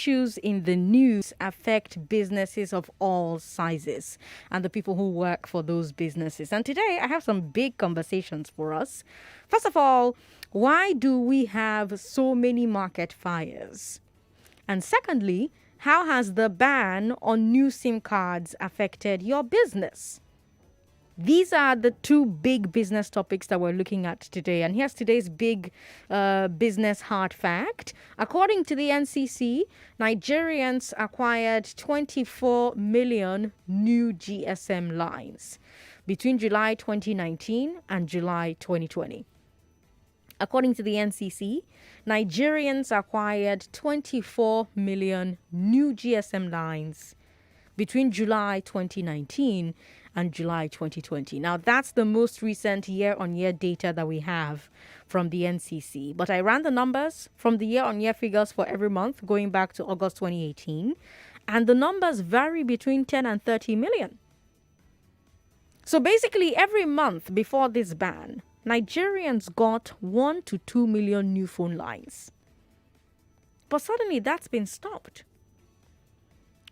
issues in the news affect businesses of all sizes and the people who work for those businesses. And today I have some big conversations for us. First of all, why do we have so many market fires? And secondly, how has the ban on new SIM cards affected your business? These are the two big business topics that we're looking at today. And here's today's big business hard fact. According to the NCC, Nigerians acquired 24 million new GSM lines between July 2019 and July 2020. According to the NCC, Nigerians acquired 24 million new GSM lines between July 2019 and July 2020. Now, that's the most recent year-on-year data that we have from the NCC. But I ran the numbers from the year-on-year figures for every month going back to August 2018, and the numbers vary between 10 and 30 million. So basically, every month before this ban, Nigerians got 1 to 2 million new phone lines. But suddenly that's been stopped.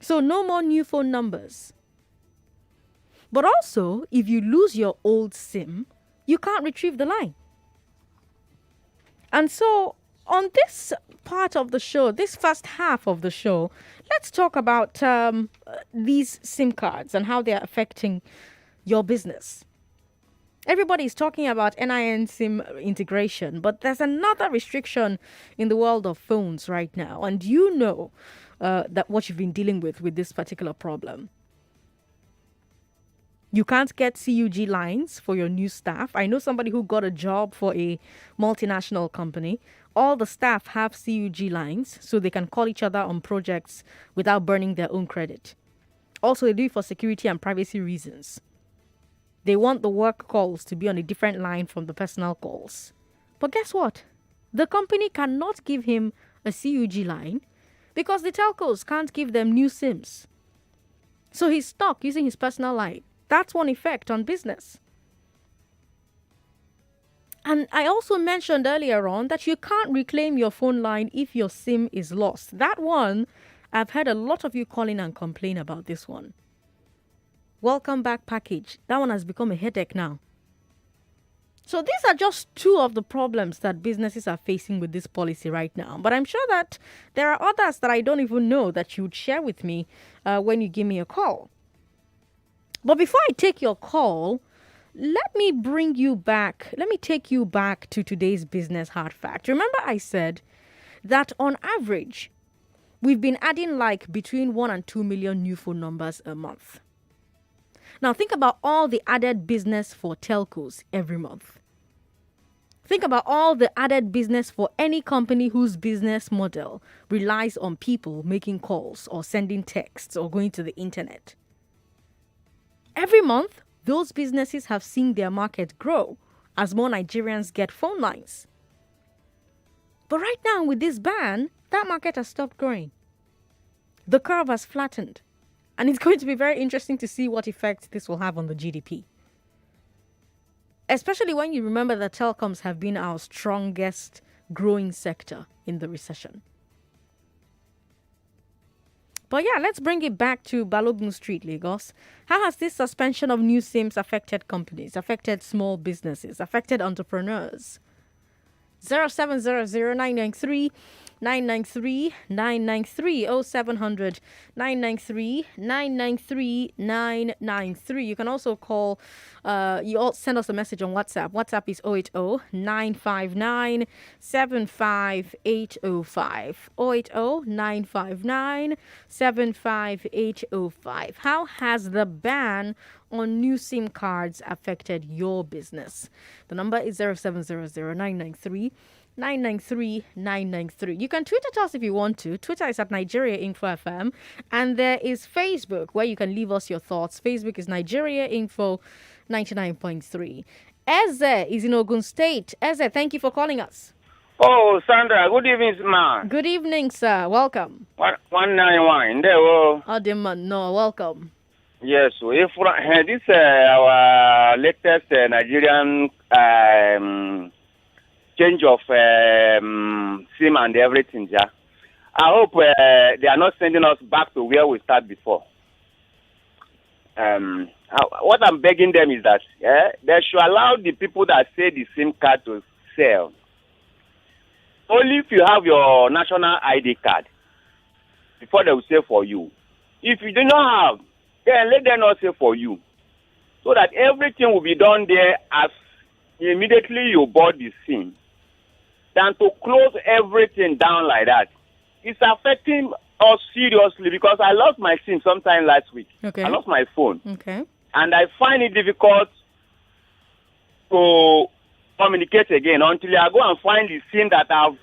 So no more new phone numbers. But also, if you lose your old SIM, you can't retrieve the line. And so on this part of the show, this first half of the show, let's talk about these SIM cards and how they're affecting your business. Everybody's talking about NIN SIM integration, but there's another restriction in the world of phones right now. And you know that what you've been dealing with this particular problem. You can't get CUG lines for your new staff. I know somebody who got a job for a multinational company. All the staff have CUG lines so they can call each other on projects without burning their own credit. Also, they do it for security and privacy reasons. They want the work calls to be on a different line from the personal calls. But guess what? The company cannot give him a CUG line because the telcos can't give them new SIMs. So he's stuck using his personal line. That's one effect on business. And I also mentioned earlier on that you can't reclaim your phone line if your SIM is lost. That one, I've heard a lot of you call in and complain about this one. Welcome back package. That one has become a headache now. So these are just two of the problems that businesses are facing with this policy right now. But I'm sure that there are others that I don't even know that you would share with me when you give me a call. But before I take your call, let me take you back to today's business hard fact. Remember I said that on average, we've been adding like between 1 and 2 million new phone numbers a month. Now think about all the added business for telcos every month. Think about all the added business for any company whose business model relies on people making calls or sending texts or going to the internet. Every month, those businesses have seen their market grow as more Nigerians get phone lines. But right now, with this ban, that market has stopped growing. The curve has flattened. And it's going to be very interesting to see what effect this will have on the GDP. Especially when you remember that telecoms have been our strongest growing sector in the recession. But yeah, let's bring it back to Balogun Street, Lagos. How has this suspension of new SIMs affected companies, affected small businesses, affected entrepreneurs? 0700993 993 993 0700 993 993 993. You can also call, you all send us a message on WhatsApp. WhatsApp is 080 959 75805. 080 959 75805. How has the ban on new SIM cards affected your business? The number is 0700993 993 993. You can tweet at us if you want to. Twitter is at Nigeria Info FM. And there is Facebook where you can leave us your thoughts. Facebook is Nigeria Info 99.3. Eze is in Ogun State. Eze, thank you for calling us. Oh, Sandra, good evening, man. Good evening, sir. Welcome. 191. There we go. No, welcome. Yes, if this is our latest Nigerian change of SIM and everything, yeah. I hope they are not sending us back to where we started before. What I'm begging them is that they should allow the people that say the SIM card to sell. Only if you have your national ID card before they will say for you. If you do not have, then let them not say for you. So that everything will be done there as immediately you bought the SIM. Than to close everything down like that. It's affecting us seriously because I lost my SIM sometime last week. Okay. I lost my phone. Okay. And I find it difficult to communicate again until I go and find the SIM that I've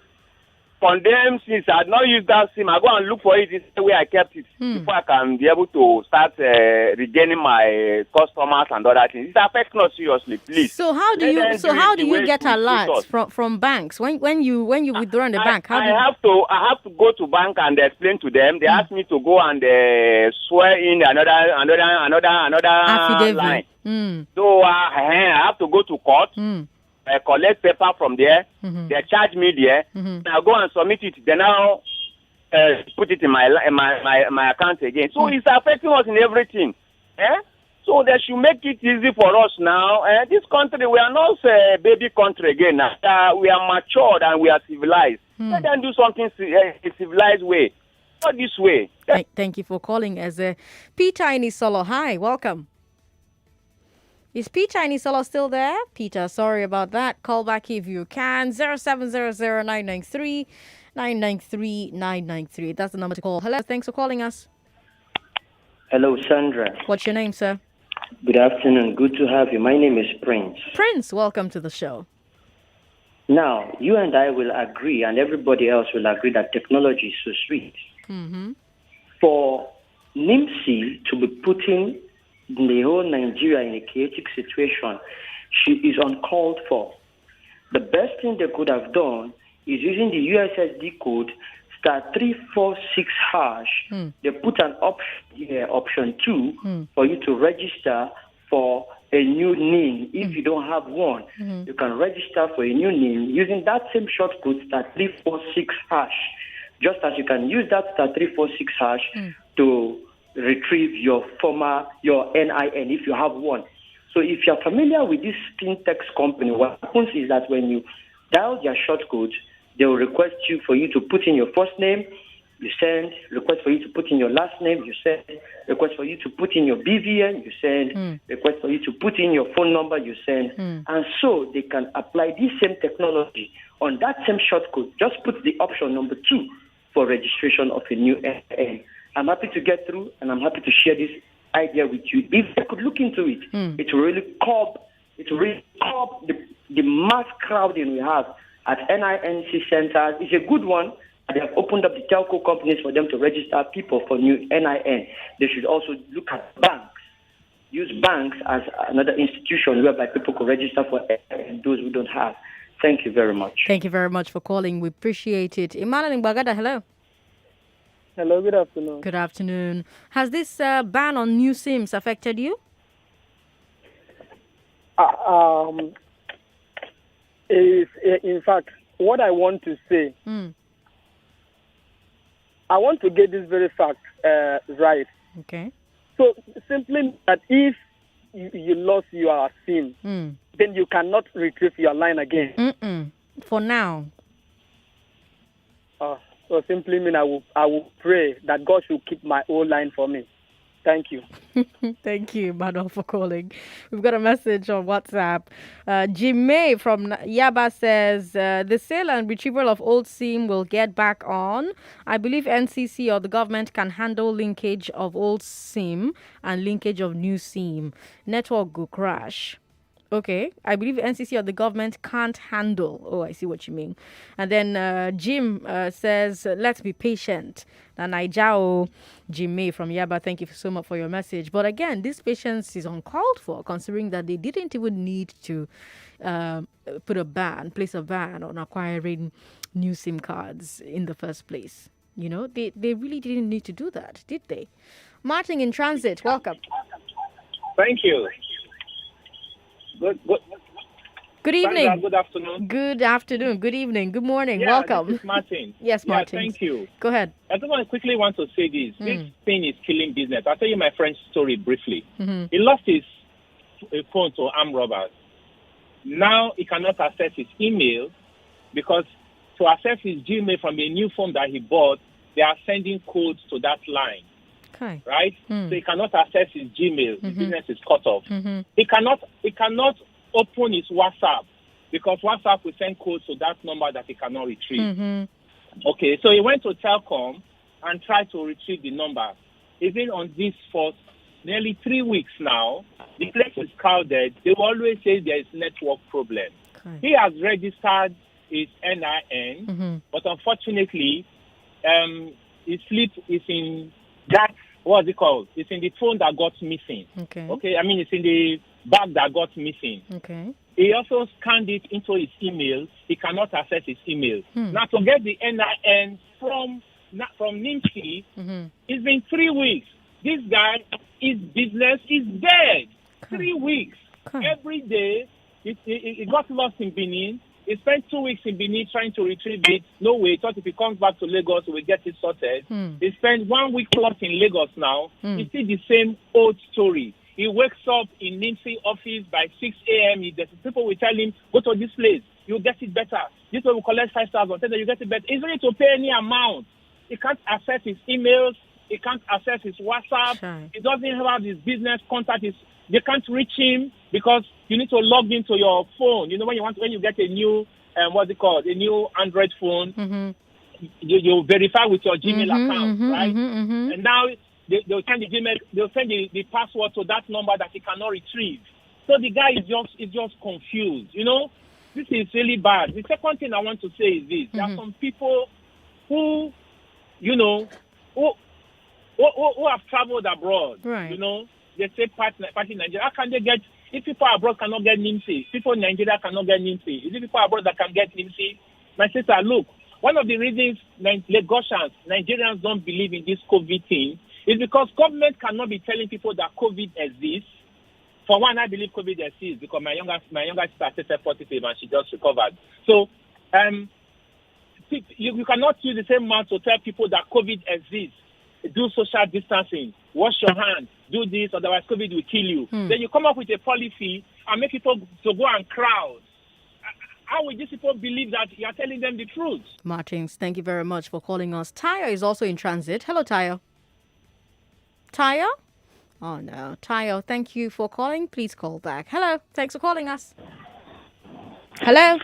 condemned since I had not used that SIM. I go and look for it the way I kept it before I can be able to start regaining my customers and other things. It's affecting us seriously, please. So how do you get alerts from banks when you withdraw in the bank? I have to go to bank and explain to them. They ask me to go and swear in another affidavit. line. So I have to go to court. Collect paper from there. They charge me there. I go and submit it. They now put it in my account again. So it's affecting us in everything. So they should make it easy for us now. This country, we are not a baby country again. We are matured and we are civilized. Let them do something a civilized way. Not this way. Thank you for calling as Peter in Isolo. Hi, welcome. Is Peter in Isolo still there? Peter, sorry about that. Call back if you can. 0700-993-993. That's the number to call. Hello, thanks for calling us. Hello, Sandra. What's your name, sir? Good afternoon. Good to have you. My name is Prince. Prince, welcome to the show. Now, you and I will agree, and everybody else will agree that technology is so sweet. For NIMSI to be putting the whole Nigeria in a chaotic situation, she is uncalled for. The best thing they could have done is using the USSD code *346#. They put an option 2 for you to register for a new NIM. If you don't have one, you can register for a new NIM using that same short code *346#. Just as you can use that *346# to retrieve your NIN if you have one. So if you're familiar with this fintech company, what happens is that when you dial their short code, they will request you for you to put in your first name, you send. Request for you to put in your last name, you send. Request for you to put in your BVN, you send. Request for you to put in your phone number, you send. And so they can apply this same technology on that same short code. Just put the option number 2 for registration of a new NIN. I'm happy to get through, and I'm happy to share this idea with you. If I could look into it, it will really curb the mass crowding we have at NINC centers. It's a good one. They have opened up the telco companies for them to register people for new NIN. They should also look at banks. Use banks as another institution whereby people could register for those who don't have. Thank you very much. Thank you very much for calling. We appreciate it. Emmanuel in Bagada, hello. Hello, good afternoon. Good afternoon. Has this ban on new SIMs affected you? In fact, what I want to say, I want to get this very fact right. Okay. So simply that if you lost your SIM, then you cannot retrieve your line again. For now. So simply mean I will pray that God should keep my old line for me. Thank you. Thank you, Manuel, for calling. We've got a message on WhatsApp. Jim May from Yaba says, the sale and retrieval of old SIM will get back on. I believe NCC or the government can handle linkage of old SIM and linkage of new SIM. Network will crash. Okay, I believe NCC or the government can't handle. Oh, I see what you mean. And then Jim says, let's be patient. And Naijao, Jim May from Yaba, thank you so much for your message. But again, this patience is uncalled for, considering that they didn't even need to place a ban on acquiring new SIM cards in the first place. You know, they really didn't need to do that, did they? Martin in Transit, welcome. Thank you. Good evening. Sandra, good afternoon. Good afternoon. Good evening. Good morning. Yeah, Welcome. This is Martin. Yes, Martin. Thank you. Go ahead. I just quickly want to say this. This thing is killing business. I'll tell you my friend's story briefly. He lost his phone to armed robbers. Now he cannot access his email because to access his Gmail from a new phone that he bought, they are sending codes to that line. Okay. Right? So he cannot access his Gmail. His business is cut off. He cannot open his WhatsApp because WhatsApp will send codes to that number that he cannot retrieve. Okay, so he went to Telcom and tried to retrieve the number. He's been on this for nearly 3 weeks now. The place is crowded. They will always say there is network problem. Okay. He has registered his NIN, but unfortunately, his slip is in that, what's it called? It's in the phone that got missing. Okay, I mean, it's in the bag that got missing. Okay. He also scanned it into his email. He cannot access his email. Now, to get the NIN from NIMSI, it's been 3 weeks. This guy, his business is dead. 3 weeks. Every day, he got lost in Benin. He spent 2 weeks in Benin trying to retrieve it. No way. He thought if he comes back to Lagos, he will get it sorted. He spent 1 week plus in Lagos now. It's still the same old story. He wakes up in NIMSI office by 6 a.m. People will tell him, go to this place. You'll get it better. This one will collect 5,000. Tell them you get it better. He's ready to pay any amount. He can't access his emails. He can't access his WhatsApp. Sure. He doesn't have his business contact. They can't reach him because you need to log into your phone. You know, when you get a new, a new Android phone, you verify with your Gmail account, right? And now they'll send the Gmail, they'll send the password to that number that he cannot retrieve. So the guy is just confused. You know, this is really bad. The second thing I want to say is this: there are some people who, you know, who have traveled abroad. Right. You know, they say party in Nigeria. How can they get? If people abroad cannot get NIMSI, people in Nigeria cannot get NIMSI. Is it people abroad that can get NIMSI? My sister, look, one of the reasons Lagosians, Nigerians don't believe in this COVID thing is because government cannot be telling people that COVID exists. For one, I believe COVID exists because my younger sister tested positive and she just recovered. So, you cannot use the same mouth to tell people that COVID exists. Do social distancing, wash your hands, do this, otherwise COVID will kill you. Then you come up with a policy and make people to go and crowd. How will these people believe that you are telling them the truth? Martins, thank you very much for calling us. Tayo is also in transit. Hello, Tayo. Tayo? Oh, no. Tayo, thank you for calling. Please call back. Hello. Thanks for calling us. Hello.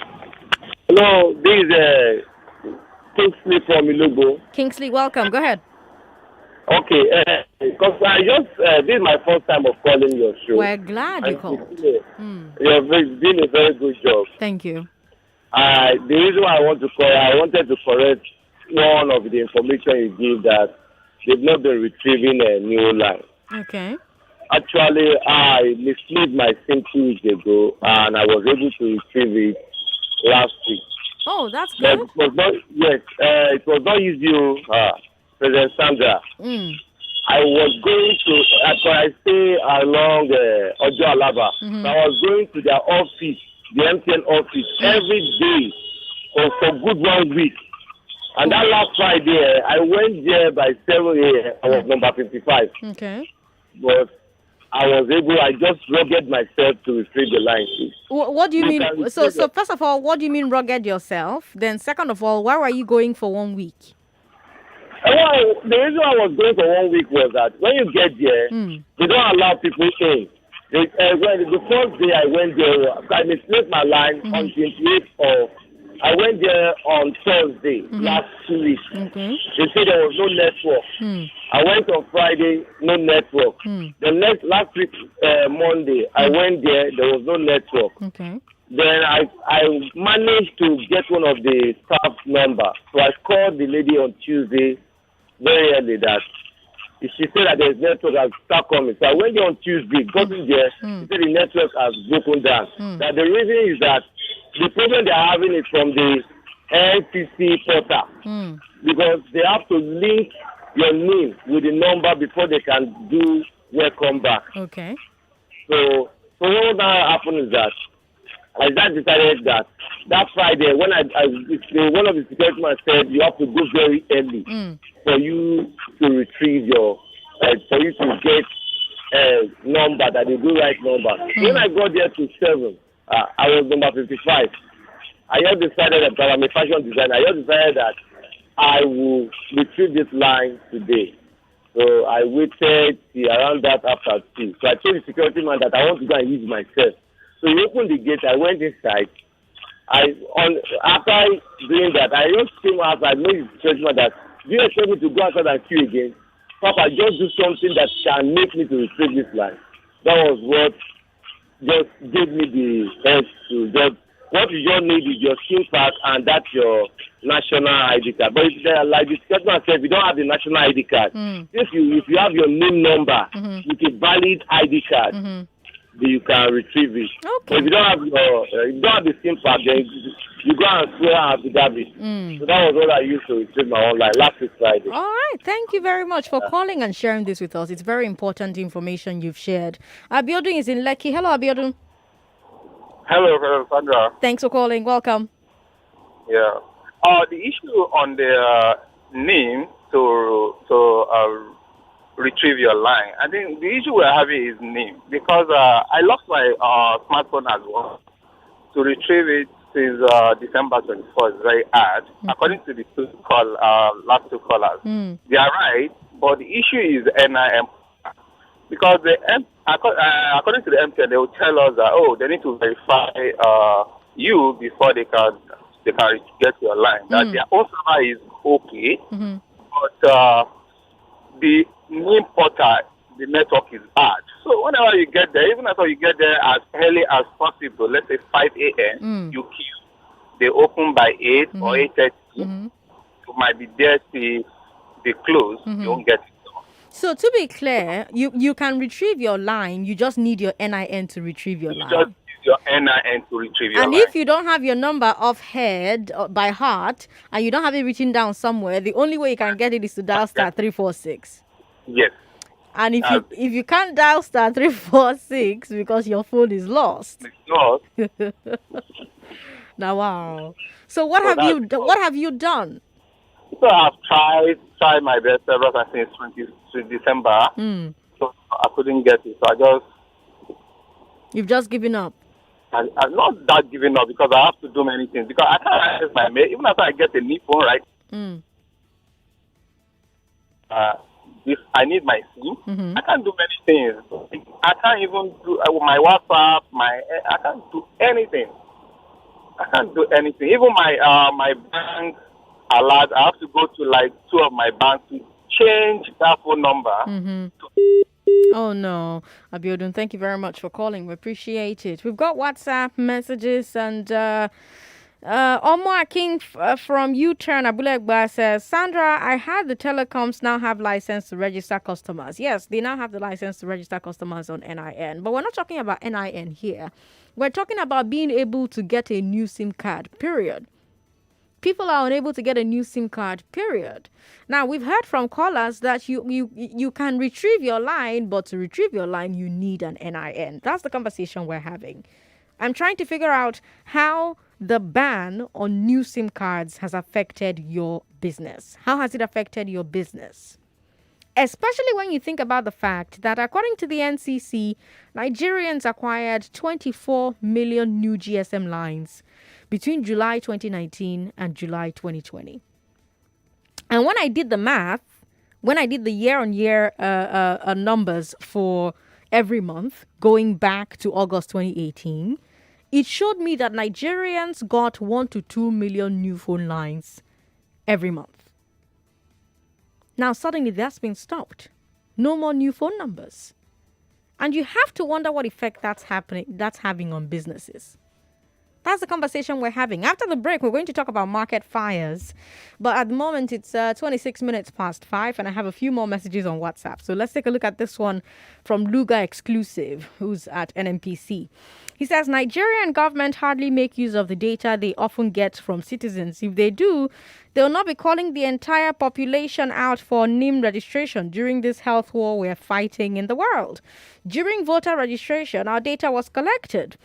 Hello. This is Kingsley from Ilogo. Kingsley, welcome. Go ahead. Okay. Because this is my first time of calling your show. We're glad you called. You have been a very good job. Thank you. The reason why I wanted to correct one of the information you give that they've not been retrieving a new line. Okay. Actually, I misled my SIM 2 weeks ago, and I was able to retrieve it last week. Oh, that's good. It was not easy, President Sandra. I was going to, I stay along Ojo Alaba. So I was going to their office, the MTN office, every day for good 1 week. And that last Friday, I went there by 7 a.m. I was number 55. Okay. But I just rugged myself to retrieve the line. What do you mean? So first of all, what do you mean rugged yourself? Then second of all, where were you going for 1 week? Well, the reason I was going for 1 week was that when you get there, they don't allow people in. The first day I went there, I misled my line on 28th of. I went there on Thursday last 2 weeks. They said there was no network. I went on Friday, no network. Last week, Monday, I went there was no network. Then I managed to get one of the staff number. So I called the lady on Tuesday very early that she said that there's network has start coming. So I went there on Tuesday, got in there, she said the network has broken down. That the reason is that the problem they are having is from the NCC portal because they have to link your name with the number before they can do welcome back. Okay. So what now happens is that I just decided that Friday when one of the security men said you have to go very early for you to retrieve your for you to get number that they do right number. When I got there to 7, I was number 55. I just decided that I'm a fashion designer. I just decided that I will retrieve this line today. So I waited till around that after 2. So I told the security man that I want to go and use myself. So he opened the gate. I went inside. After doing that, I just came out. I made the security man that, do you expect me to go outside and queue again? Papa, just do something that can make me to retrieve this line. That was what just gave me the edge to just, what you just need is your SIM card and that's your national ID card. But if like the security man said, if you don't have the national ID card, if you have your name number with a valid ID card, you can retrieve it. Okay. But if you don't have the SIM card, then you go and swear and affidavit. So that was what I used to retrieve my online last week Friday. All right. Thank you very much for calling and sharing this with us. It's very important information you've shared. Abiodun is in Lekki. Hello, Abiodun. Hello, Sandra. Thanks for calling. Welcome. Yeah. The issue on the name to retrieve your line. I think the issue we're having is name because I lost my smartphone as well. To retrieve it since December 24th is very hard. According to the last two callers, they are right, but the issue is NIM because according to the MTN, they will tell us that they need to verify you before they can get your line. That their own server is okay, but the main portal, the network is bad. So whenever you get there, even after you get there as early as possible, let's say 5 a.m., you queue. They open by 8 or 8:30. You might be there till they close. You won't get it. So to be clear, you can retrieve your line. You just need your NIN to retrieve your line. Just use your NIN to retrieve your line. And if you don't have your number off head by heart, and you don't have it written down somewhere, the only way you can get it is to dial star 346. Yes. And if you can't dial star 346 because your phone is lost. It's lost. Now, wow. So what have you done? So I've tried my best ever since December. So I couldn't get it. So You've just given up. I'm not that giving up because I have to do many things. Because I can't access my mail. Even after I get a new phone, right? If I need my SIM, I can't do many things. I can't even do my WhatsApp. I can't do anything. I can't do anything. Even my bank alert, I have to go to like 2 of my banks to change that phone number. Oh no, Abiodun, thank you very much for calling. We appreciate it. We've got WhatsApp messages and Omar King from U-Turn Abulegba says, Sandra, I heard the telecoms now have license to register customers. Yes, they now have the license to register customers on NIN. But we're not talking about NIN here. We're talking about being able to get a new SIM card, period. People are unable to get a new SIM card, period. Now, we've heard from callers that you can retrieve your line, but to retrieve your line, you need an NIN. That's the conversation we're having. I'm trying to figure out how the ban on new SIM cards has affected your business. How has it affected your business? Especially when you think about the fact that according to the NCC, Nigerians acquired 24 million new GSM lines between July 2019 and July 2020. And when I did the math, when I did the year-on-year numbers for every month, going back to August 2018, it showed me that Nigerians got 1 to 2 million new phone lines every month. Now, suddenly that's been stopped. No more new phone numbers. And you have to wonder what effect that's having on businesses. That's the conversation we're having. After the break, we're going to talk about market fires. But at the moment, it's 26 minutes past 5, and I have a few more messages on WhatsApp. So let's take a look at this one from Luga Exclusive, who's at NMPC. He says Nigerian government hardly make use of the data they often get from citizens. If they do, they will not be calling the entire population out for NIM registration during this health war we're fighting in the world. During voter registration, our data was collected.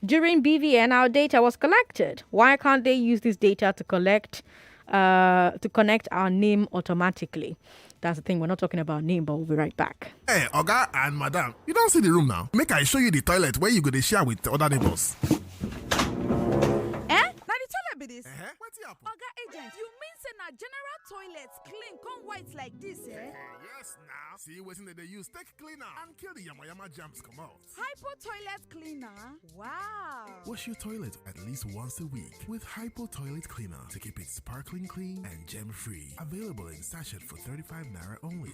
During BVN, our data was collected. Why can't they use this data to connect our NIM automatically? That's the thing. We're not talking about NIM, but we'll be right back. Hey, Oga and Madam, you don't see the room now. Make I show you the toilet where you go to share with other neighbors. Be this. What's the apple? Oga agent, you mean say na general toilets clean come white like this, eh? Yes, now. See what's in they use take cleaner and kill the yama germs come out. Hypo toilet cleaner? Wow. Wash your toilet at least once a week with Hypo toilet cleaner to keep it sparkling clean and gem free. Available in sachet for 35 naira only.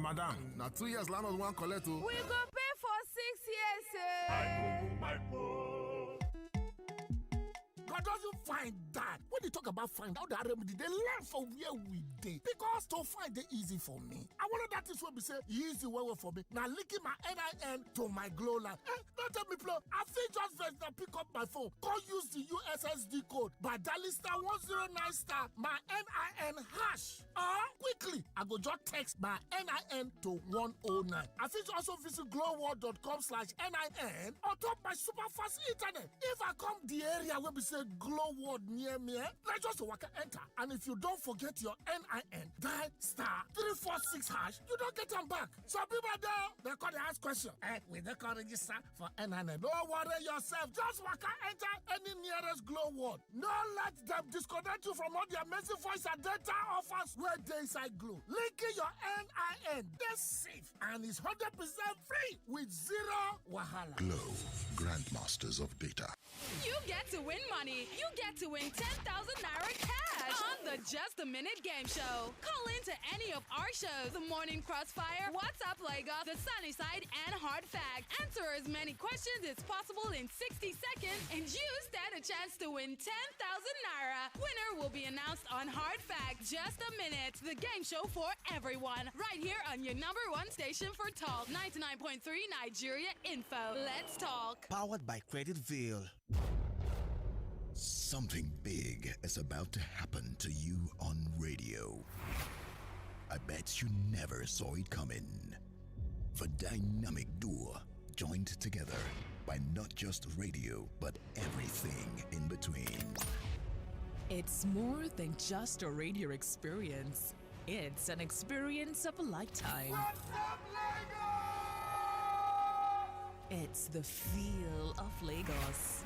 Madam, now 2 years landlord one collect. We go pay for 6 years, eh? Hypo. God doesn't find that. When they talk about find out the remedy, they learn from where we did. Because to find it easy for me. I wonder that is what we say easy way for me. Now linking my NIN to my glow line. Don't tell me, bro. I think just first now pick up my phone. Go use the USSD code by dialing *109* my NIN hash. Quickly, I go just text my NIN to 109. I think also visit glowworld.com/NIN on top my super fast internet. If I come the area where we say Glow World near me, let's just walk enter. And if you don't forget your NIN, dial *346#. You don't get them back. Some people there, they call the ask question. We they can register for NIN. Don't worry yourself. Just walk enter any nearest Glow World. No let them disconnect you from all the amazing voice and data offers where they inside Glow. Linking your NIN. They're safe and it's 100% free with zero wahala. Glow, Grandmasters of Data. You get to win money. You get to win 10,000 naira cash on the Just a Minute game show. Call into any of our shows: The Morning Crossfire, What's Up Lagos, The Sunny Side, and Hard Fact. Answer as many questions as possible in 60 seconds, and you stand a chance to win 10,000 naira. Winner will be announced on Hard Fact. Just a Minute, the game show for everyone, right here on your #1 station for talk, 99.3 Nigeria Info. Let's talk. Powered by Creditville. Something big is about to happen to you on radio. I bet you never saw it coming. The dynamic duo joined together by not just radio, but everything in between. It's more than just a radio experience. It's an experience of a lifetime. It's the feel of Lagos.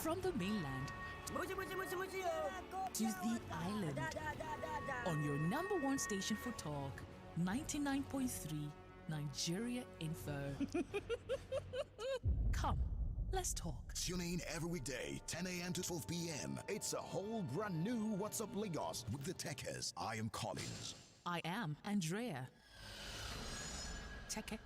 From the mainland to the island. On your #1 station for talk, 99.3 Nigeria Info. Come, let's talk. Tune in every weekday, 10 a.m. to 12 p.m. It's a whole brand new What's Up Lagos with the Techers. I am Collins. I am Andrea. Check it.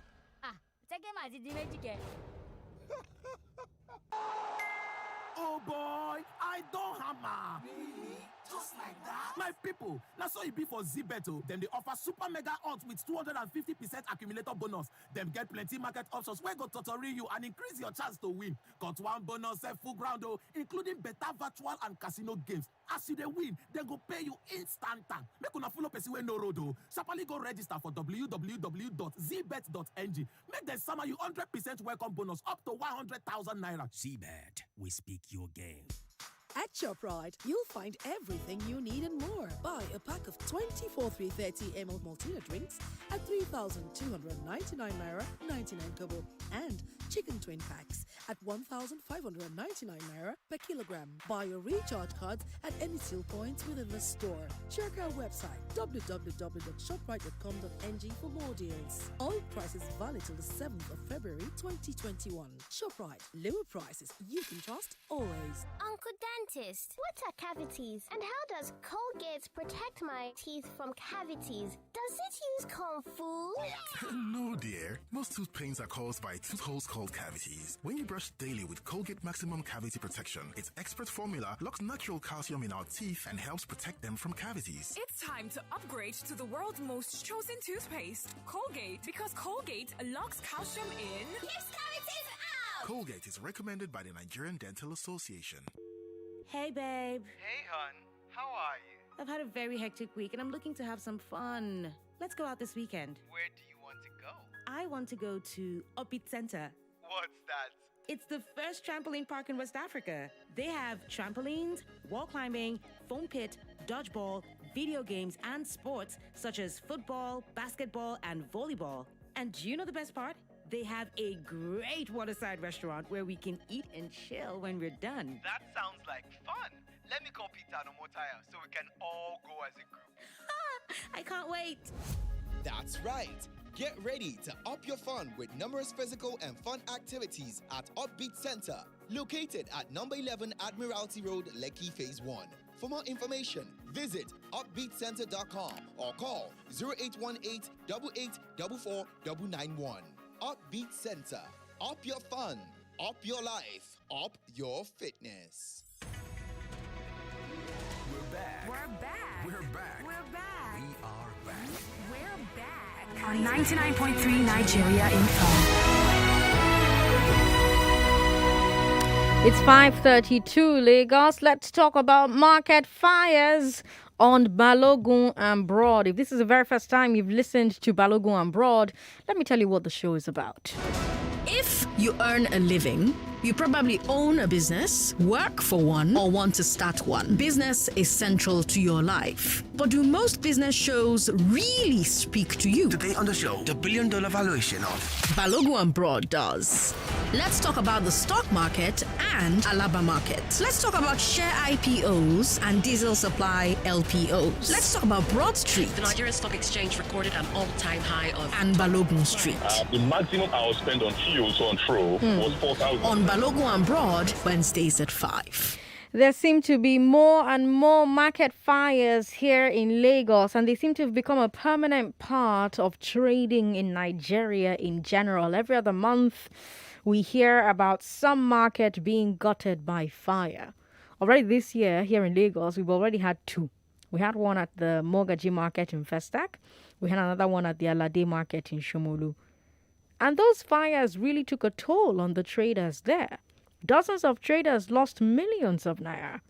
Oh boy, I don't hammer. Really? Just like that? My people, that's how it be for Zibeto. Them they offer super mega odds with 250% accumulator bonus. Them get plenty market options where go tutorial you and increase your chance to win. Got one bonus at full ground though, including better virtual and casino games. As you they win, they go pay you instant. Make una follow person no road though. Sharply go register for www.zbet.ng. Make them summer you 100% welcome bonus up to 100,000 naira. Zbet, we speak your game. At ShopRite, you'll find everything you need and more. Buy a pack of 24 330ml Maltina drinks at 3,299 naira 99 kobo and chicken twin packs at 1,599 naira per kilogram. Buy your recharge cards at any till points within the store. Check our website www.shoprite.com.ng for more deals. All prices valid till the 7th of February 2021. ShopRite, lower prices you can trust always. Uncle Dentist, what are cavities and how does Colgate protect my teeth from cavities? Does it use Kung Fu? No, dear. Most tooth pains are caused by tooth holes called cavities. When you brush daily with Colgate Maximum Cavity Protection, its expert formula locks natural calcium in our teeth and helps protect them from cavities. It's time to upgrade to the world's most chosen toothpaste, Colgate, because Colgate locks calcium in. Keeps cavities out! Colgate is recommended by the Nigerian Dental Association. Hey, babe. Hey, hon. How are you? I've had a very hectic week and I'm looking to have some fun. Let's go out this weekend. Where do you want to go? I want to go to Upbeat Center. What's that? It's the first trampoline park in West Africa. They have trampolines, wall climbing, foam pit, dodgeball, video games, and sports such as football, basketball, and volleyball. And do you know the best part? They have a great waterside restaurant where we can eat and chill when we're done. That sounds like fun. Let me call Peter and Omotaya so we can all go as a group. I can't wait. That's right. Get ready to up your fun with numerous physical and fun activities at Upbeat Center, located at number 11 Admiralty Road, Lekki Phase 1. For more information, visit upbeatcenter.com or call 0818 8844 991. Upbeat Center. Up your fun, up your life, up your fitness. We're back. We're back. We're back. We're back. We are back. We're back. On 99.3 Nigeria Info. It's 5:32 Lagos. Let's talk about market fires on Balogun Broad. If this is the very first time you've listened to Balogun Broad, let me tell you what the show is about. If you earn a living, you probably own a business, work for one, or want to start one. Business is central to your life. But do most business shows really speak to you? Today on the show, the $1 billion valuation of Balogun Broad does. Let's talk about the stock market and Alaba market. Let's talk about share IPOs and diesel supply LPOs. Let's talk about Broad Street. The Nigerian Stock Exchange recorded an all-time high of... And Balogun Street. The maximum I will spend on fuel to and fro was 4,000. On Balogun Broad, Wednesdays at 5. There seem to be more and more market fires here in Lagos, and they seem to have become a permanent part of trading in Nigeria in general. Every other month, we hear about some market being gutted by fire. Already this year, here in Lagos, we've already had two. We had one at the Mogaji market in Festac. We had another one at the Alade market in Shomolu. And those fires really took a toll on the traders there. Dozens of traders lost millions of naira.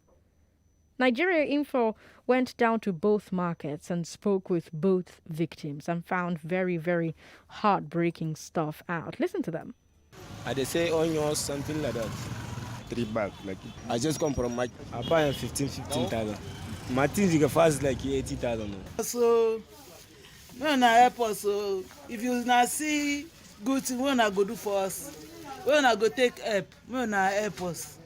Nigeria Info went down to both markets and spoke with both victims and found very, very heartbreaking stuff out. Listen to them. They say onions, something like that. 3 bags. Like I just come from my. I buy 15,000. My things you can fast like 80,000. So, when I help us, so if you now see good thing, when I go do for us, when I go take help, when I help us.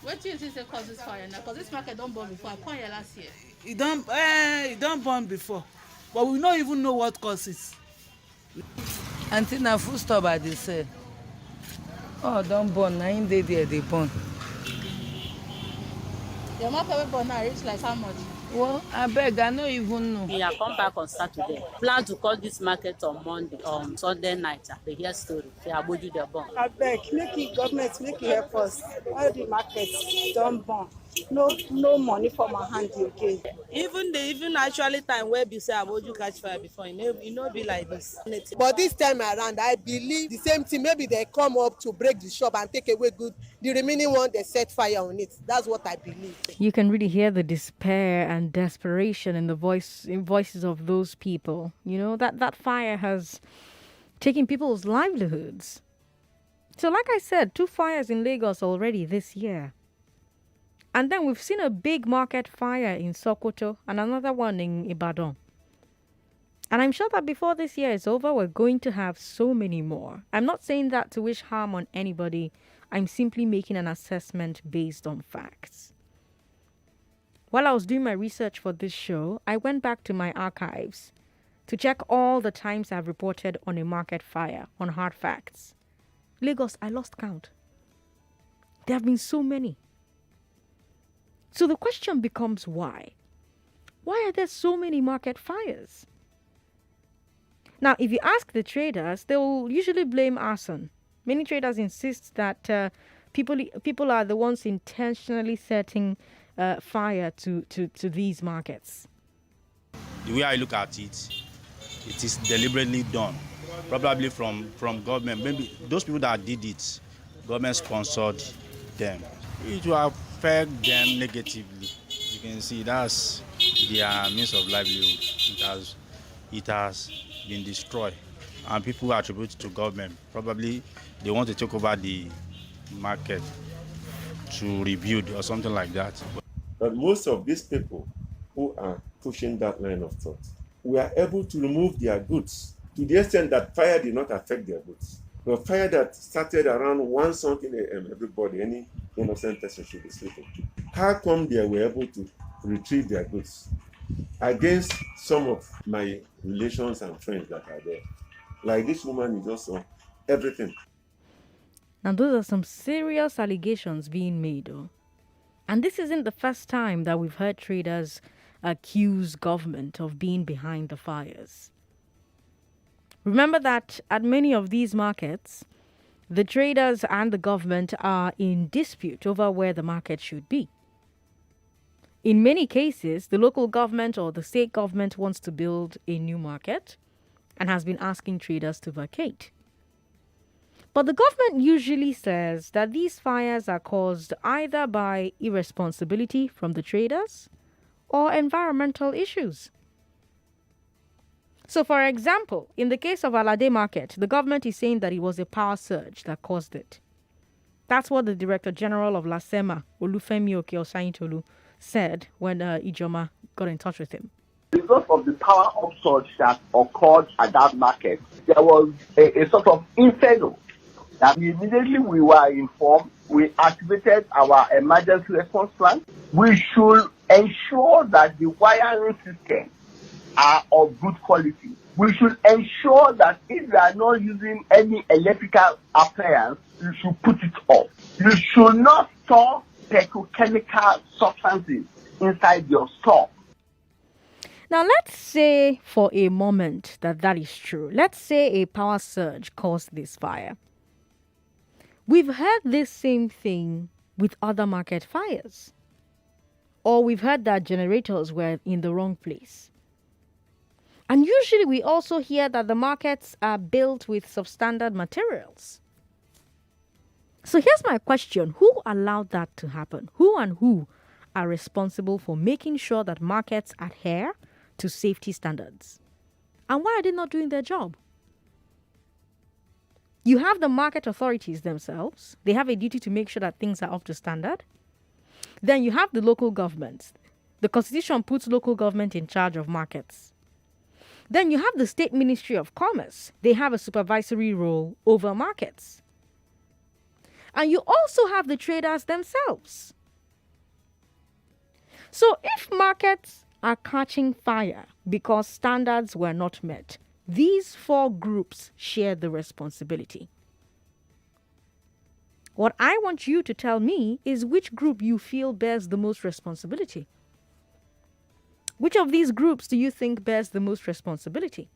What do you think cause this fire now? Because this market don't burn before. I called here last year. It don't burn before, but we don't even know what causes. Until now, food stop by the sale. Oh, don't burn. Now in there they burn. Your market burn now reach like how much? Well, I beg, I don't even know. Yeah, come back on Saturday. Plan to call this market on Monday, Sunday night. They hear story. They are both the bomb. I beg, make it government, make it help us. All the markets don't burn. No money for my hand again. Even actually time where you say about you catch fire before, you know be like this. But this time around, I believe the same thing. Maybe they come up to break the shop and take away good. The remaining one, they set fire on it. That's what I believe. You can really hear the despair and desperation in the voices of those people. You know, that fire has taken people's livelihoods. So like I said, 2 fires in Lagos already this year. And then we've seen a big market fire in Sokoto and another one in Ibadan. And I'm sure that before this year is over, we're going to have so many more. I'm not saying that to wish harm on anybody. I'm simply making an assessment based on facts. While I was doing my research for this show, I went back to my archives to check all the times I've reported on a market fire, on hard facts. Lagos, I lost count. There have been so many. So the question becomes why? Why are there so many market fires? Now, if you ask the traders, they will usually blame arson. Many traders insist that people are the ones intentionally setting fire to these markets. The way I look at it, it is deliberately done. Probably from government. Maybe those people that did it government sponsored them. It will affect them negatively. You can see that's their means of livelihood. It has been destroyed, and people attribute it to government. Probably they want to take over the market to rebuild or something like that. But most of these people who are pushing that line of thought were able to remove their goods to the extent that fire did not affect their goods. The fire that started around 1 something a.m., everybody, any innocent person should be sleeping. How come they were able to retrieve their goods against some of my relations and friends that are there? Like this woman is also everything. Now, those are some serious allegations being made, oh. And this isn't the first time that we've heard traders accuse government of being behind the fires. Remember that at many of these markets, the traders and the government are in dispute over where the market should be. In many cases, the local government or the state government wants to build a new market and has been asking traders to vacate. But the government usually says that these fires are caused either by irresponsibility from the traders or environmental issues. So, for example, in the case of Alade Market, the government is saying that it was a power surge that caused it. That's what the Director General of LASEMA, Olufemi Okeosaintolu, said when Ijoma got in touch with him. Because of the power upsurge that occurred at that market, there was a sort of inferno that immediately we were informed. We activated our emergency response plan. We should ensure that the wiring system are of good quality. We should ensure that if you are not using any electrical appliance, you should put it off. You should not store petrochemical substances inside your store. Now, let's say for a moment that is true. Let's say a power surge caused this fire. We've heard this same thing with other market fires. Or we've heard that generators were in the wrong place. And usually we also hear that the markets are built with substandard materials. So here's my question. Who allowed that to happen? Who and who are responsible for making sure that markets adhere to safety standards? And why are they not doing their job? You have the market authorities themselves. They have a duty to make sure that things are up to standard. Then you have the local governments. The Constitution puts local government in charge of markets. Then you have the State Ministry of Commerce. They have a supervisory role over markets. And you also have the traders themselves. So if markets are catching fire because standards were not met, these four groups share the responsibility. What I want you to tell me is which group you feel bears the most responsibility. Which of these groups do you think bears the most responsibility?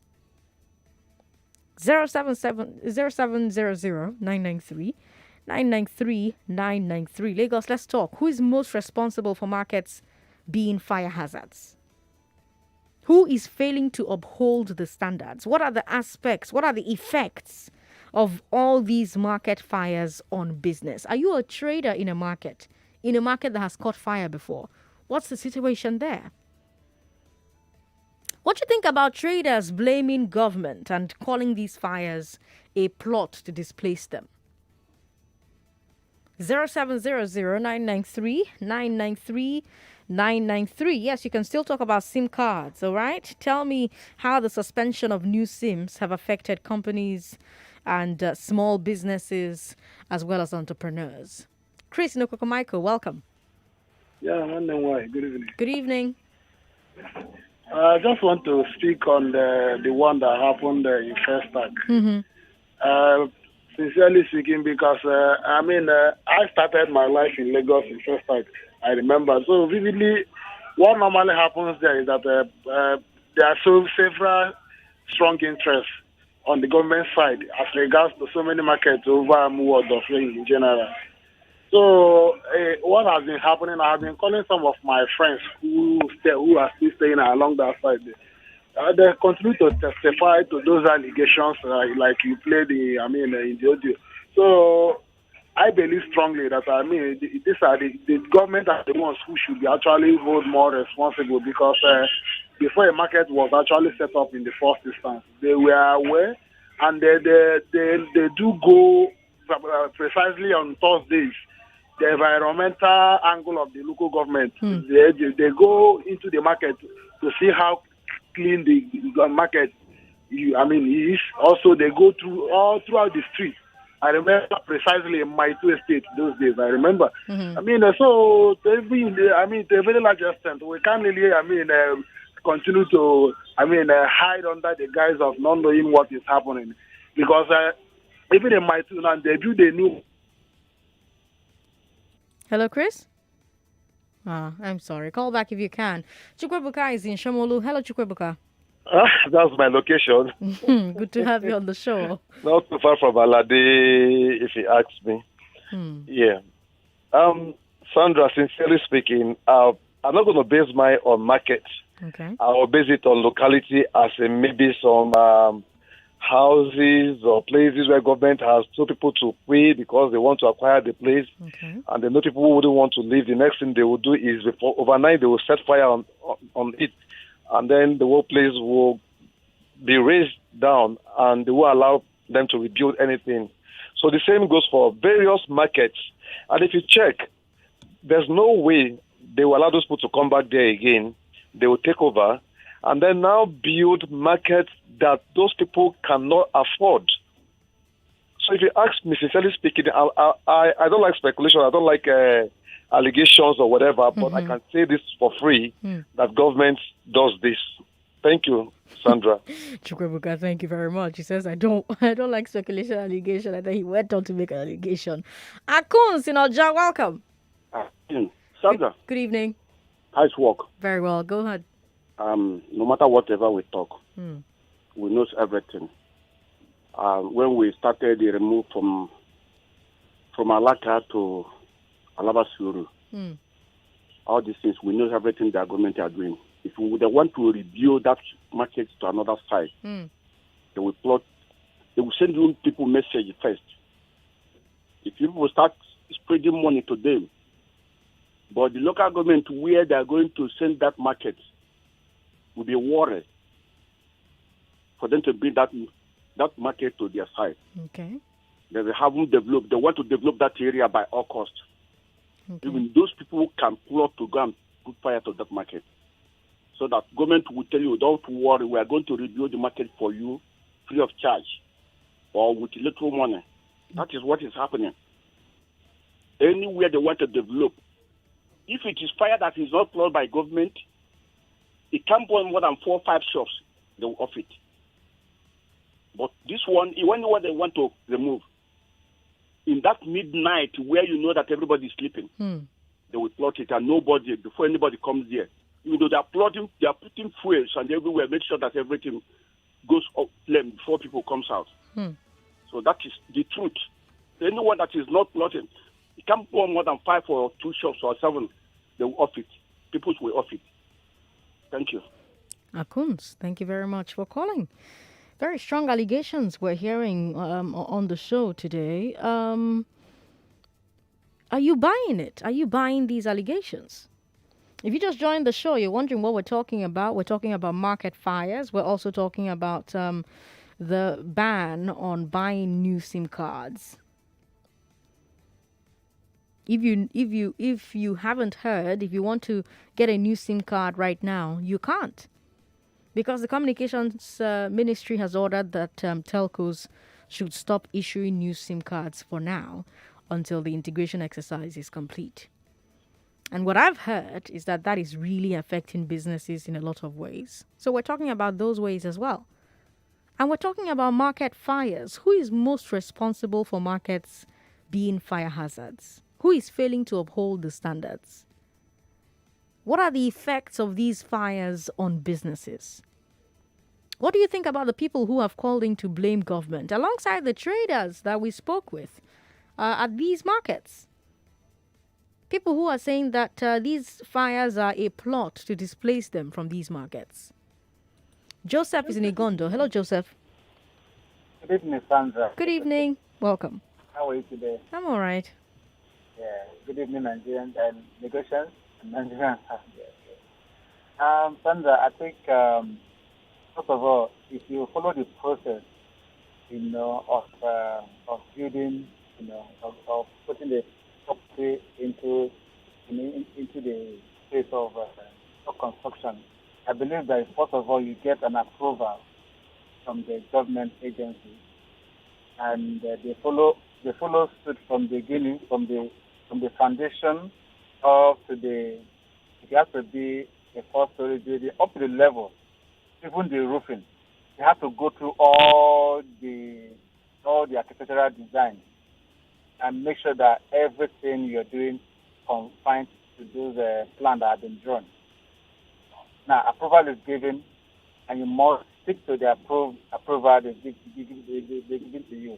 0700-993-993. Lagos, let's talk. Who is most responsible for markets being fire hazards? Who is failing to uphold the standards? What are the aspects? What are the effects of all these market fires on business? Are you a trader in a market that has caught fire before? What's the situation there? What do you think about traders blaming government and calling these fires a plot to displace them? 0700-993-993. Yes, you can still talk about SIM cards, all right? Tell me how the suspension of new SIMs have affected companies and small businesses as well as entrepreneurs. Chris Nokokomaiko, welcome. Yeah, good evening. Good evening. I just want to speak on the one that happened in First Bank. Sincerely speaking, because I started my life in Lagos in First Bank. I remember so vividly. What normally happens there is that there are several strong interests on the government side as regards to so many markets over World of in general. So what has been happening, I have been calling some of my friends who are still staying along that side. They continue to testify to those allegations like you played in the audio. So I believe strongly that these are the government are the ones who should be actually hold more responsible because before a market was actually set up in the first instance, they were aware and they do go precisely on Thursdays. The environmental angle of the local government, they go into the market to see how clean the market is. Also, they go through all throughout the street. I remember precisely in my two estate those days. I remember. So to a very large extent, we can't really, continue to, hide under the guise of not knowing what is happening, because even in my two and they knew. Hello, Chris. I'm sorry. Call back if you can. Chukwebuka is in Shomolu. Hello, Chukwebuka. That's my location. Good to have you on the show. Not too far from Alade, if you ask me. Yeah. Sandra, sincerely speaking, I'm not going to base mine on market. Okay. I'll base it on locality, as in maybe some houses or places where government has told people to pay because they want to acquire the place. Okay. And they know people who wouldn't want to leave. The next thing they will do is overnight they will set fire on it. And then the whole place will be raised down and they will allow them to rebuild anything. So the same goes for various markets. And if you check, there's no way they will allow those people to come back there again. They will take over and then now build markets that those people cannot afford. So if you ask me, sincerely speaking, I don't like speculation. I don't like allegations or whatever, but I can say this for free, that government does this. Thank you, Sandra. Chukwebuka, thank you very much. He says, I don't like speculation, allegation. And then he went on to make an allegation. Akuns in Oja, welcome. Sandra. Good evening. How's work? Very well. Go ahead. No matter whatever we talk, we know everything. When we started the remove from Alaka to Alabasuru, all these things, we know everything the government are doing. If we would want to rebuild that market to another side, they will plot. They will send you people message first. If people start spreading money to them, but the local government where they are going to send that market will be worried for them to bring that market to their side. Okay. They haven't developed. They want to develop that area by all costs. Okay. Even those people can plot to go and put fire to that market. So that government will tell you, don't worry, we are going to rebuild the market for you free of charge or with little money. That is what is happening. Anywhere they want to develop, if it is fire that is not plotted by government, it can't burn more than 4 or 5 shops, they will off it. But this one, when they want to remove, in that midnight where you know that everybody is sleeping, they will plot it and nobody, before anybody comes there, you know, they are putting fuels and everywhere, make sure that everything goes up flame before people comes out. So that is the truth. Anyone that is not plotting, it can't burn more than 5 or 2 shops or 7, they will off it. People will off it. Thank you. Akuns, thank you very much for calling. Very strong allegations we're hearing on the show today. Are you buying it? Are you buying these allegations? If you just joined the show, you're wondering what we're talking about. We're talking about market fires. We're also talking about the ban on buying new SIM cards. If you haven't heard, if you want to get a new SIM card right now, you can't. Because the Communications Ministry has ordered that telcos should stop issuing new SIM cards for now until the integration exercise is complete. And what I've heard is that is really affecting businesses in a lot of ways. So we're talking about those ways as well. And we're talking about market fires. Who is most responsible for markets being fire hazards? Who is failing to uphold the standards? What are the effects of these fires on businesses? What do you think about the people who have called in to blame government alongside the traders that we spoke with at these markets? People who are saying that these fires are a plot to displace them from these markets. Joseph is in Igondo. Hello, Joseph. Good evening, Sandra. Good evening. Welcome. How are you today? I'm all right. Yeah. Good evening, Nigerians and negotiations and Nigerians. Sandra, I think first of all, if you follow the process, of building, of putting the property into into the space of construction, I believe that first of all you get an approval from the government agency, and they follow suit from the beginning, from the foundation up to the, it has to be a four-story building up to the level, even the roofing. You have to go through all the architectural design and make sure that everything you're doing confined to those plans that have been drawn. Now, approval is given, and you must stick to the approval they give to you.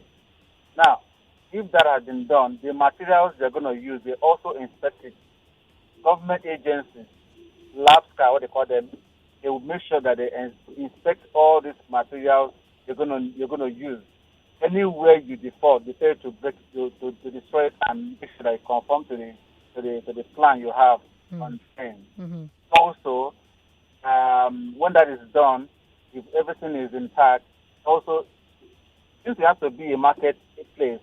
Now, if that has been done, the materials they're going to use, they also inspect it. Government agencies, LabSCA, what they call them, they will make sure that they inspect all these materials you're gonna use. Anywhere you default, they tell you to destroy it and make sure that it conform to the plan you have on train. Mm-hmm. Also, when that is done, if everything is intact, also since you have to be a market place,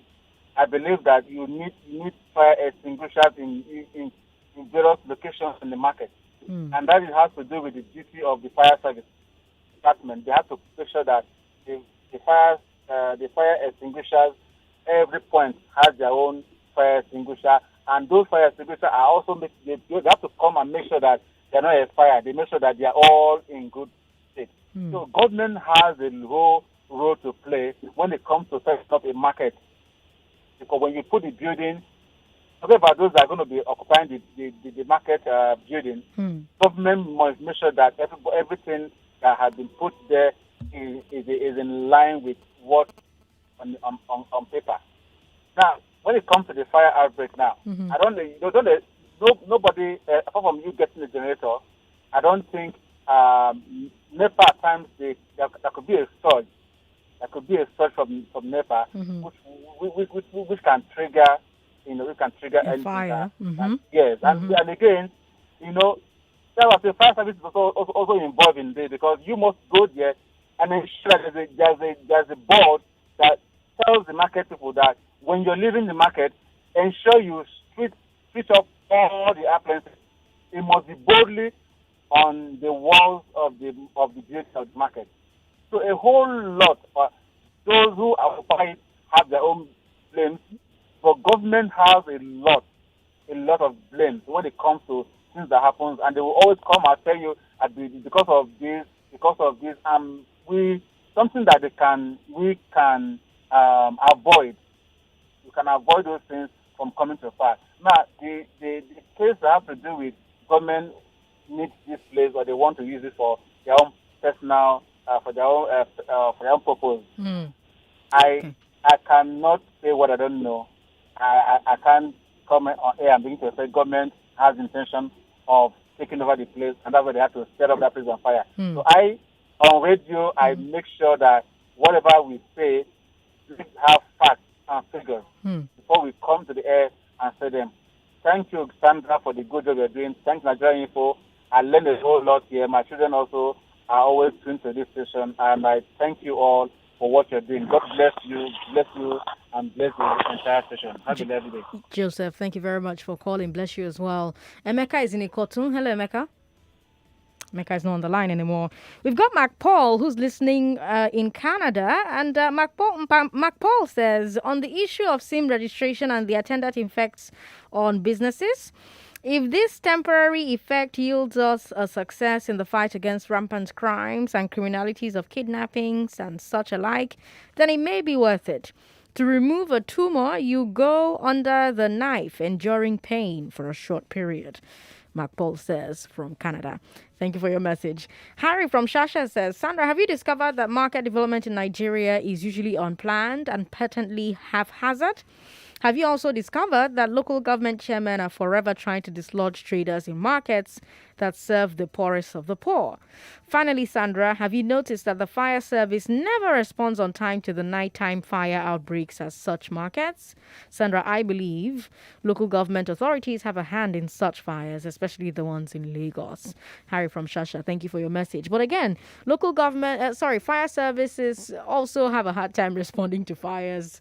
I believe that you need fire extinguishers in various locations in the market. And that has to do with the duty of the fire service department. They have to make sure that the fire extinguishers, every point has their own fire extinguisher, and those fire extinguishers are also they have to come and make sure that they're not a fire. They make sure that they are all in good state. So government has a whole role to play when it comes to setting up a market, because when you put the building, talking about those that are going to be occupying the market building, government must make sure that everything that has been put there is in line with what on paper. Now, when it comes to the fire outbreak now, I don't nobody apart from you getting a generator, I don't think NEPA at times there could be a surge. There could be a surge from NEPA, which can trigger. We can trigger a fire. Yes, and again, the fire service is also involved in this, because you must go there and ensure that there's a board that tells the market people that when you're leaving the market, ensure you switch off all the appliances. It must be boldly on the walls of the building of the market. So a whole lot of those who occupy it have their own blames. But government has a lot of blame when it comes to things that happens, and they will always come and tell you because of this, something that we can avoid. We can avoid those things from coming to pass. Now, the case that have to do with government needs this place, or they want to use it for their own personal, for their own purpose. I cannot say what I don't know. I can't comment on air and begin to say government has intention of taking over the place, and that's why they have to set up that place on fire. So on radio, I make sure that whatever we say, let's have facts and figures before we come to the air and say them. Thank you, Sandra, for the good job you're doing. Thanks, Nigerian Info. I learned a whole lot here. My children also are always tuned to this station, and I thank you all for what you're doing. God bless you, and bless the entire session. Have a lovely day. Joseph, thank you very much for calling. Bless you as well. Emeka is in Ikotun. Hello, Emeka. Emeka is not on the line anymore. We've got Mark Paul, who's listening in Canada. And Mark Paul says, on the issue of SIM registration and the attendant effects on businesses, if this temporary effect yields us a success in the fight against rampant crimes and criminalities of kidnappings and such alike, then it may be worth it. To remove a tumor, you go under the knife, enduring pain for a short period. Mark Paul says from Canada. Thank you for your message. Harry from Shasha says, Sandra, have you discovered that market development in Nigeria is usually unplanned and patently haphazard? Have you also discovered that local government chairmen are forever trying to dislodge traders in markets that serve the poorest of the poor? Finally, Sandra, have you noticed that the fire service never responds on time to the nighttime fire outbreaks at such markets? Sandra, I believe local government authorities have a hand in such fires, especially the ones in Lagos. Harry from Shasha, thank you for your message. But again, fire services also have a hard time responding to fires.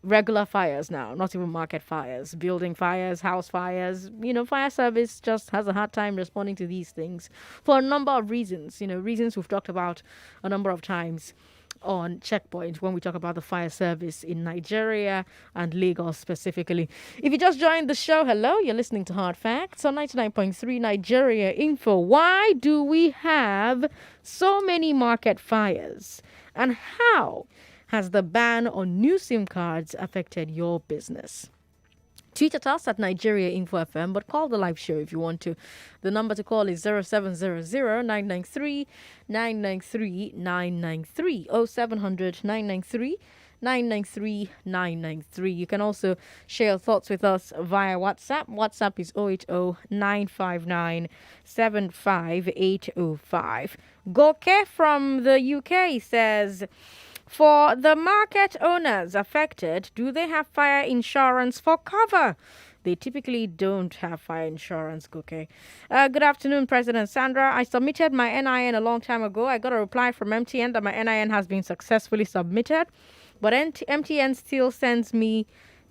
Regular fires now, not even market fires, building fires, house fires. Fire service just has a hard time responding to these things for a number of reasons. Reasons we've talked about a number of times on Checkpoint when we talk about the fire service in Nigeria and Lagos specifically. If you just joined the show, hello, you're listening to Hard Facts on 99.3 Nigeria Info. Why do we have so many market fires? And how has the ban on new SIM cards affected your business? Tweet at us at Nigeria Info FM, but call the live show if you want to. The number to call is 0700-993-993-993, 0700-993-993. You can also share your thoughts with us via WhatsApp. WhatsApp is 080-959-75805. Goke from the UK says, for the market owners affected, do they have fire insurance for cover? They typically don't have fire insurance, okay? Good afternoon, President Sandra. I submitted my NIN a long time ago. I got a reply from MTN that my NIN has been successfully submitted, but MTN still sends me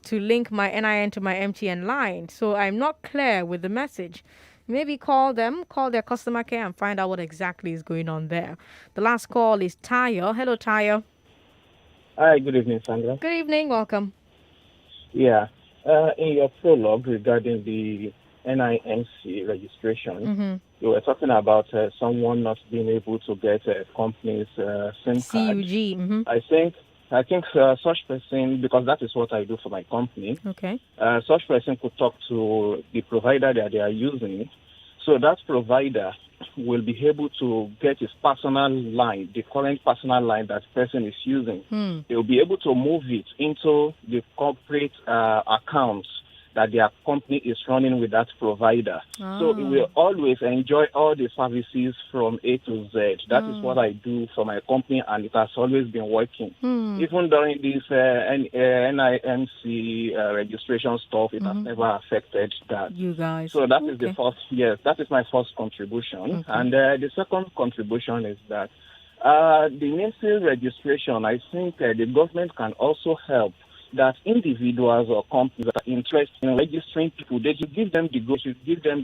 to link my NIN to my MTN line, so I'm not clear with the message. Maybe call their customer care and find out what exactly is going on there. The last call is Tayo. Hello, Tayo. Hi, good evening, Sandra. Good evening, welcome. Yeah, in your prologue regarding the NIMC registration, you were talking about someone not being able to get a company's SIM card. CUG. I think such person, because that is what I do for my company, okay, such person could talk to the provider that they are using. So that provider will be able to get his personal line, the current personal line that person is using. They'll be able to move it into the corporate accounts that their company is running with that provider. So it will always enjoy all the services from A to Z. That is what I do for my company, and it has always been working. Even during this NIMC registration stuff, it has never affected that. You guys. So that is the first, yes, that is my first contribution. And the second contribution is that the NIMC registration, I think the government can also help that individuals or companies that are interested in registering people, they should give them the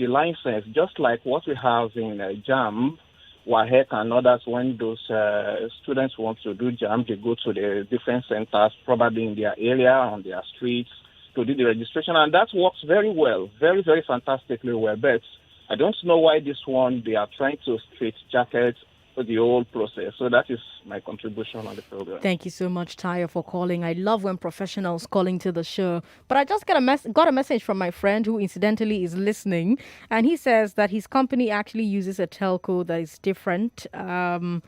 license, just like what we have in JAM, WAHEC and others. When those students want to do JAM, they go to the different centers, probably in their area, on their streets, to do the registration. And that works very well, very, very fantastically well. But I don't know why this one, they are trying to straitjacket the whole process. So that is my contribution on the program. Thank you so much, Taya, for calling. I love when professionals calling to the show. But I just got a message from my friend who incidentally is listening, and he says that his company actually uses a telco that is different. A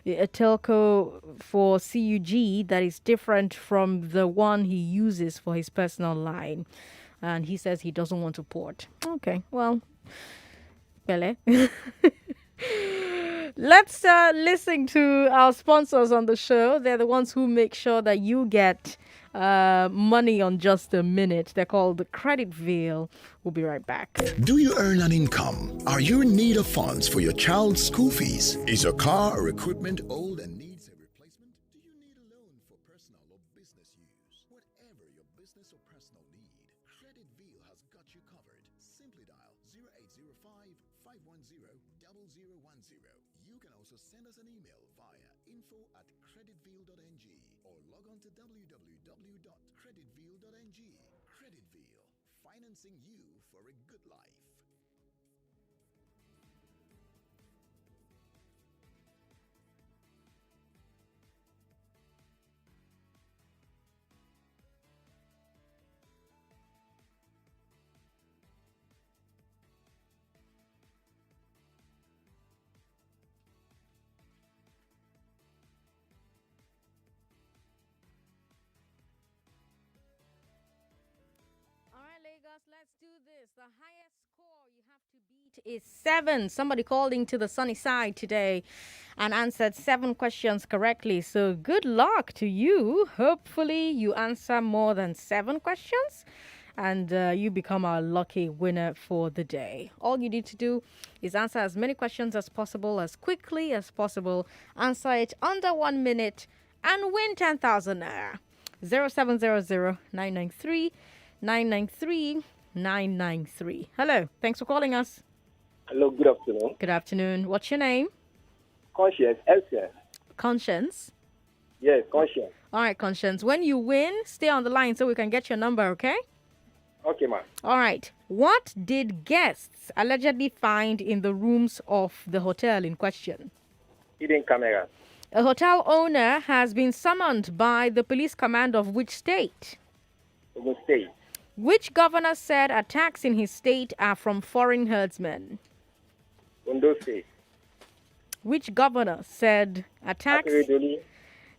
telco for CUG that is different from the one he uses for his personal line. And he says he doesn't want to port. Okay, well, Bele. Let's listen to our sponsors on the show. They're the ones who make sure that you get money on just a minute. They're called Credit Veil. We'll be right back. Do you earn an income? Are you in need of funds for your child's school fees? Is your car or equipment old and needs a replacement? Do you need a loan for personal or business use? Whatever your business or personal need, Credit Veil has got you covered. Simply dial 0805-510-0010. You can also send us an email via info@creditveal.ng or log on to www.creditveal.ng. Credit Veal, financing you for a good life. is. The highest score you have to beat is 7. Somebody called into the sunny side today and answered 7 questions correctly. So good luck to you. Hopefully you answer more than 7 questions and you become our lucky winner for the day. All you need to do is answer as many questions as possible, as quickly as possible. Answer it under 1 minute and win 10,000 naira. 0700 993 993 993. Hello, thanks for calling us. Hello, good afternoon. Good afternoon. What's your name? Conscience, Elsa. Conscience? Yes, Conscience. All right, Conscience. When you win, stay on the line so we can get your number, okay? Okay, ma'am. All right. What did guests allegedly find in the rooms of the hotel in question? Hidden camera. A hotel owner has been summoned by the police command of which state? Ogun State. Which governor said attacks in his state are from foreign herdsmen? Ondo State. Which governor said attacks? Akeredolu.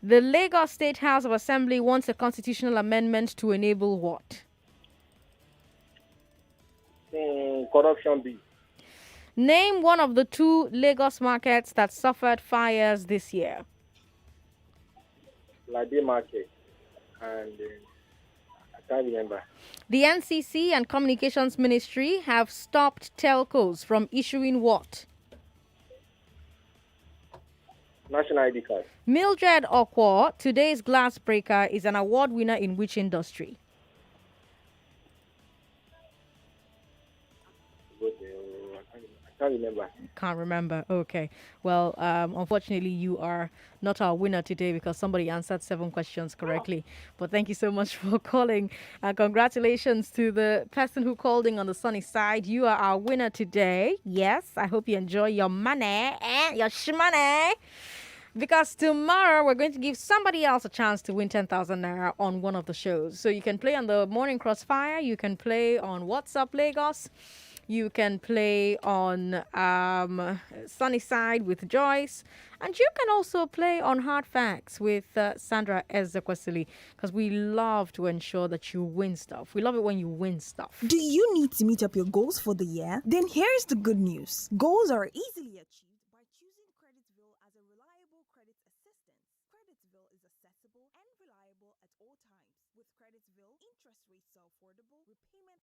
The Lagos State House of Assembly wants a constitutional amendment to enable what? Corruption bill. Name one of the 2 Lagos markets that suffered fires this year. Lade Market. And I can't remember. The NCC and Communications Ministry have stopped telcos from issuing what? National ID card. Mildred Okwo, today's glass breaker, is an award winner in which industry? I can't remember. Can't remember. Okay. Well, unfortunately, you are not our winner today because somebody answered 7 questions correctly. But thank you so much for calling. Congratulations to the person who called in on the sunny side. You are our winner today. Yes, I hope you enjoy your money and your shmoney. Because tomorrow we're going to give somebody else a chance to win 10,000 naira on one of the shows. So you can play on the Morning Crossfire. You can play on WhatsApp Lagos. You can play on Sunny Side with Joyce. And you can also play on Hard Facts with Sandra Ezekwesili. Because we love to ensure that you win stuff. We love it when you win stuff. Do you need to meet up your goals for the year? Then here's the good news. Goals are easily achieved by choosing Creditsville as a reliable credit assistance. Creditsville is accessible and reliable at all times. With Creditsville, interest rates are affordable, repayment